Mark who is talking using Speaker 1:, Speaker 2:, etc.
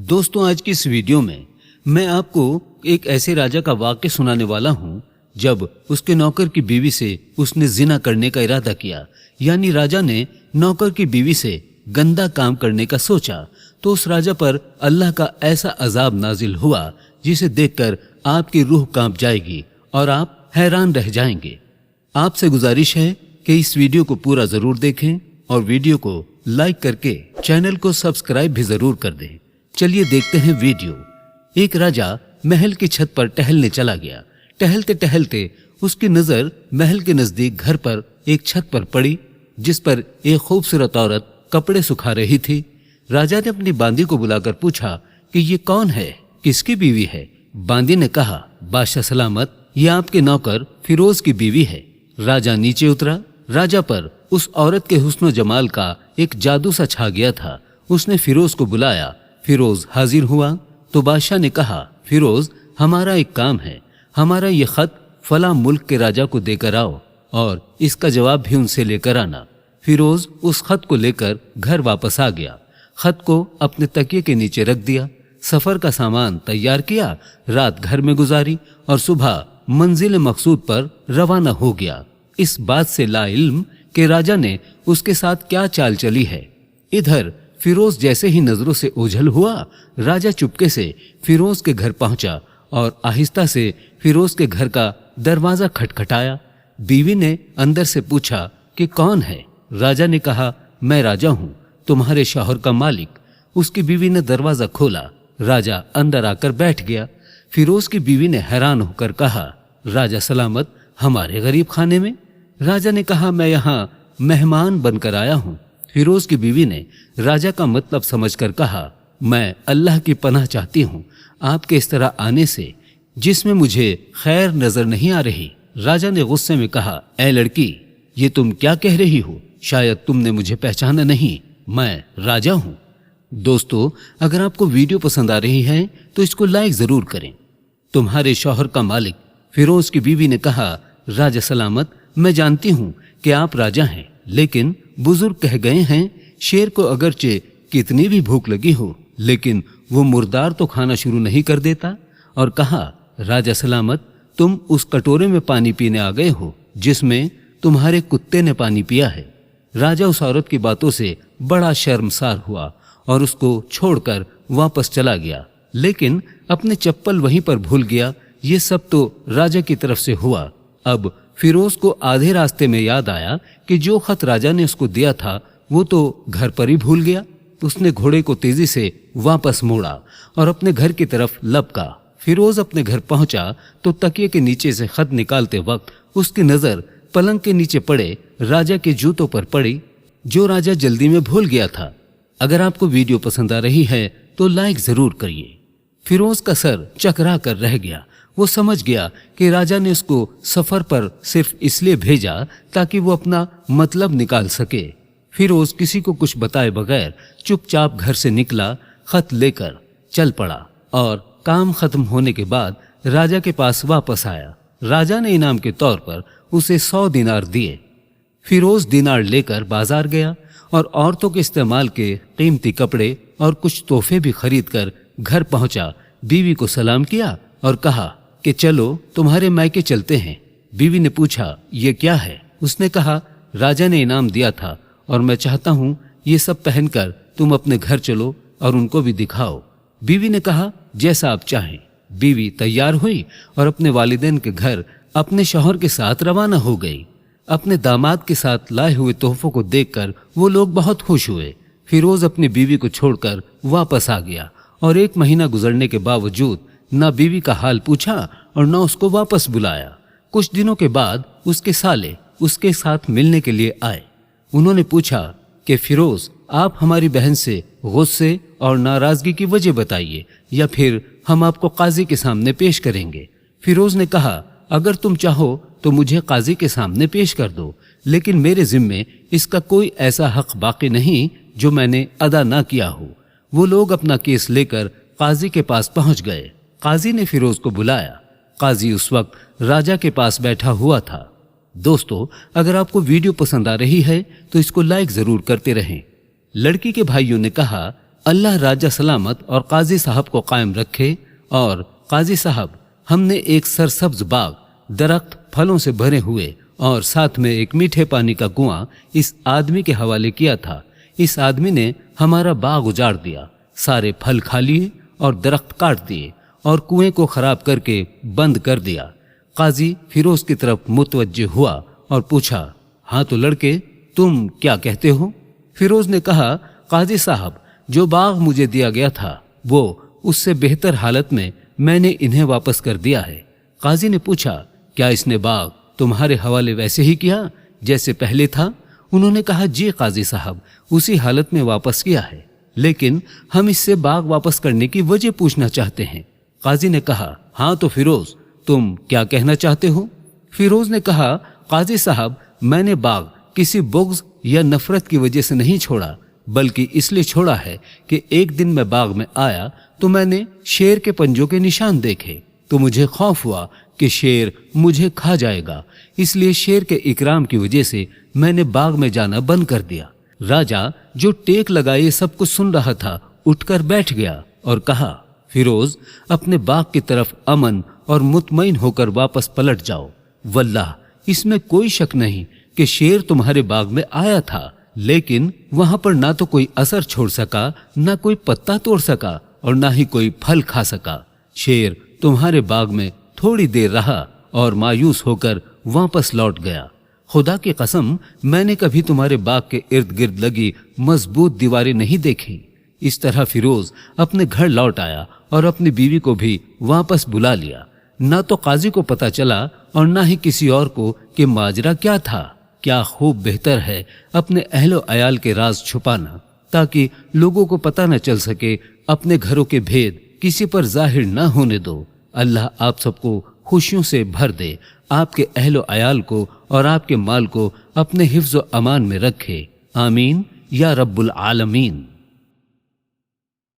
Speaker 1: दोस्तों, आज की इस वीडियो में मैं आपको एक ऐसे राजा का वाक्य सुनाने वाला हूं जब उसके नौकर की बीवी से उसने जिना करने का इरादा किया। यानी राजा ने नौकर की बीवी से गंदा काम करने का सोचा तो उस राजा पर अल्लाह का ऐसा अजाब नाजिल हुआ जिसे देखकर आपकी रूह कांप जाएगी और आप हैरान रह जाएंगे। आपसे गुजारिश है कि इस वीडियो को पूरा जरूर देखें और वीडियो को लाइक करके चैनल को सब्सक्राइब भी जरूर कर दें। चलिए देखते हैं वीडियो। एक राजा महल की छत पर टहलने चला गया। टहलते टहलते उसकी नजर महल के नजदीक घर पर एक छत पर पड़ी जिस पर एक खूबसूरत औरत कपड़े सुखा रही थी। राजा ने अपनी बांदी को बुलाकर पूछा कि ये कौन है, किसकी बीवी है। बांदी ने कहा, बादशाह सलामत, ये आपके नौकर फिरोज की बीवी है। राजा नीचे उतरा। राजा पर उस औरत के हुस्न जमाल का एक जादू सा छा गया था। उसने फिरोज को बुलाया। फिरोज हाजिर हुआ तो बादशाह ने कहा, फिरोज, हमारा एक काम है। हमारा ये खत फला मुल्क के राजा को देकर आओ और इसका जवाब भी उनसे लेकर आना। फिरोज उस खत को लेकर घर वापस आ गया। खत को अपने तकिए के नीचे रख दिया। सफर का सामान तैयार किया, रात घर में गुजारी और सुबह मंजिल मकसूद पर रवाना हो गया। इस बात से ला इल्म कि राजा ने उसके साथ क्या चाल चली है। इधर फिरोज जैसे ही नजरों से ओझल हुआ, राजा चुपके से फिरोज के घर पहुंचा और आहिस्ता से फिरोज के घर का दरवाजा खटखटाया। बीवी ने अंदर से पूछा कि कौन है। राजा ने कहा, मैं राजा हूं, तुम्हारे शौहर का मालिक। उसकी बीवी ने दरवाजा खोला। राजा अंदर आकर बैठ गया। फिरोज की बीवी ने हैरान होकर कहा, राजा सलामत, हमारे गरीब खाने में। राजा ने कहा, मैं यहाँ मेहमान बनकर आया हूँ। फिरोज की बीवी ने राजा का मतलब समझकर कहा, मैं अल्लाह की पनाह चाहती हूँ आपके इस तरह आने से जिसमें मुझे खैर नजर नहीं आ रही। राजा ने गुस्से में कहा, ऐ लड़की, ये तुम क्या कह रही हो? शायद तुमने मुझे पहचाना नहीं, मैं राजा हूँ। दोस्तों, अगर आपको वीडियो पसंद आ रही है तो इसको लाइक जरूर करें। तुम्हारे शौहर का मालिक। फिरोज की बीवी ने कहा, राजा सलामत, मैं जानती हूँ कि आप राजा हैं, लेकिन बुजुर्ग कह गए हैं, शेर को अगरचे कितनी भी भूख लगी हो लेकिन वो मुर्दार तो खाना शुरू नहीं कर देता। और कहा, राजा सलामत, तुम उस कटोरे में पानी पीने आ गए हो जिसमें तुम्हारे कुत्ते ने पानी पिया है। राजा उस औरत की बातों से बड़ा शर्मसार हुआ और उसको छोड़कर वापस चला गया, लेकिन अपने चप्पल वहीं पर भूल गया। ये सब तो राजा की तरफ से हुआ। अब फिरोज को आधे रास्ते में याद आया कि जो खत राजा ने उसको दिया था वो तो घर पर ही भूल गया। उसने घोड़े को तेजी से वापस मोड़ा और अपने घर की तरफ लपका। फिरोज अपने घर पहुंचा तो तकिए के नीचे से खत निकालते वक्त उसकी नजर पलंग के नीचे पड़े राजा के जूतों पर पड़ी जो राजा जल्दी में भूल गया था। अगर आपको वीडियो पसंद आ रही है तो लाइक जरूर करिए। फिरोज का सर चकरा कर रह गया। वो समझ गया कि राजा ने उसको सफर पर सिर्फ इसलिए भेजा ताकि वो अपना मतलब निकाल सके। फिरोज किसी को कुछ बताए बगैर चुपचाप घर से निकला, खत लेकर चल पड़ा और काम खत्म होने के बाद राजा के पास वापस आया। राजा ने इनाम के तौर पर उसे 100 दिनार दिए। फिरोज दिनार लेकर बाजार गया और औरतों के इस्तेमाल के कीमती कपड़े और कुछ तोहफे भी खरीद कर घर पहुंचा। बीवी को सलाम किया और कहा कि चलो तुम्हारे मायके चलते हैं। बीवी ने पूछा, ये क्या है? उसने कहा, राजा ने इनाम दिया था और मैं चाहता हूँ ये सब पहनकर तुम अपने घर चलो और उनको भी दिखाओ। बीवी ने कहा, जैसा आप चाहें। बीवी तैयार हुई और अपने वालिदैन के घर अपने शौहर के साथ रवाना हो गई। अपने दामाद के साथ लाए हुए तोहफों को देखकर वो लोग बहुत खुश हुए। फिरोज अपनी बीवी को छोड़कर वापस आ गया और 1 महीना गुजरने के बावजूद न बीवी का हाल पूछा और न उसको वापस बुलाया। कुछ दिनों के बाद उसके साले उसके साथ मिलने के लिए आए। उन्होंने पूछा कि फिरोज, आप हमारी बहन से गुस्से और नाराजगी की वजह बताइए या फिर हम आपको काजी के सामने पेश करेंगे। फिरोज ने कहा, अगर तुम चाहो तो मुझे काजी के सामने पेश कर दो, लेकिन मेरे जिम्मे इसका कोई ऐसा हक बाकी नहीं जो मैंने अदा ना किया हो। वो लोग अपना केस लेकर काजी के पास पहुंच गए। काजी ने फिरोज को बुलाया। काजी उस वक्त राजा के पास बैठा हुआ था। दोस्तों, अगर आपको वीडियो पसंद आ रही है तो इसको लाइक जरूर करते रहें। लड़की के भाइयों ने कहा, اللہ راجہ سلامت اور قاضی صاحب کو قائم رکھے۔ اور قاضی صاحب، ہم نے ایک سرسبز باغ، درخت پھلوں سے بھرے ہوئے اور ساتھ میں ایک میٹھے پانی کا کنواں اس آدمی کے حوالے کیا تھا۔ اس آدمی نے ہمارا باغ اجاڑ دیا، سارے پھل کھا لیے اور درخت کاٹ دیے اور کنویں کو خراب کر کے بند کر دیا۔ قاضی فیروز کی طرف متوجہ ہوا اور پوچھا، ہاں تو لڑکے، تم کیا کہتے ہو؟ فیروز نے کہا، قاضی صاحب، جو باغ مجھے دیا گیا تھا وہ اس سے بہتر حالت میں نے انہیں واپس کر دیا ہے۔ قاضی نے پوچھا، کیا اس نے باغ تمہارے حوالے ویسے ہی کیا جیسے پہلے تھا؟ انہوں نے کہا، جی قاضی صاحب، اسی حالت میں واپس کیا ہے، لیکن ہم اس سے باغ واپس کرنے کی وجہ پوچھنا چاہتے ہیں۔ قاضی نے کہا، ہاں تو فیروز، تم کیا کہنا چاہتے ہو؟ فیروز نے کہا، قاضی صاحب، میں نے باغ کسی بغض یا نفرت کی وجہ سے نہیں چھوڑا، بلکہ اس لیے چھوڑا ہے کہ ایک دن میں باغ میں آیا تو میں نے شیر کے پنجوں کے نشان دیکھے، تو مجھے خوف ہوا کہ شیر مجھے کھا جائے گا، اس لیے شیر کے اکرام کی وجہ سے میں نے باغ میں جانا بند کر دیا۔ راجہ جو ٹیک لگائے سب کچھ سن رہا تھا اٹھ کر بیٹھ گیا اور کہا، فیروز، اپنے باغ کی طرف امن اور مطمئن ہو کر واپس پلٹ جاؤ۔ واللہ اس میں کوئی شک نہیں کہ شیر تمہارے باغ میں آیا تھا، لیکن وہاں پر نہ تو کوئی اثر چھوڑ سکا، نہ کوئی پتا توڑ سکا اور نہ ہی کوئی پھل کھا سکا۔ شیر تمہارے باغ میں تھوڑی دیر رہا اور مایوس ہو کر واپس لوٹ گیا۔ خدا کی قسم، میں نے کبھی تمہارے باغ کے ارد گرد لگی مضبوط دیواریں نہیں دیکھی۔ اس طرح فیروز اپنے گھر لوٹ آیا اور اپنی بیوی کو بھی واپس بلا لیا۔ نہ تو قاضی کو پتا چلا اور نہ ہی کسی اور کو کہ ماجرا کیا تھا۔ کیا خوب بہتر ہے اپنے اہل و عیال کے راز چھپانا، تاکہ لوگوں کو پتہ نہ چل سکے۔ اپنے گھروں کے بھید کسی پر ظاہر نہ ہونے دو۔ اللہ آپ سب کو خوشیوں سے بھر دے، آپ کے اہل و عیال کو اور آپ کے مال کو اپنے حفظ و امان میں رکھے، آمین یا رب العالمین۔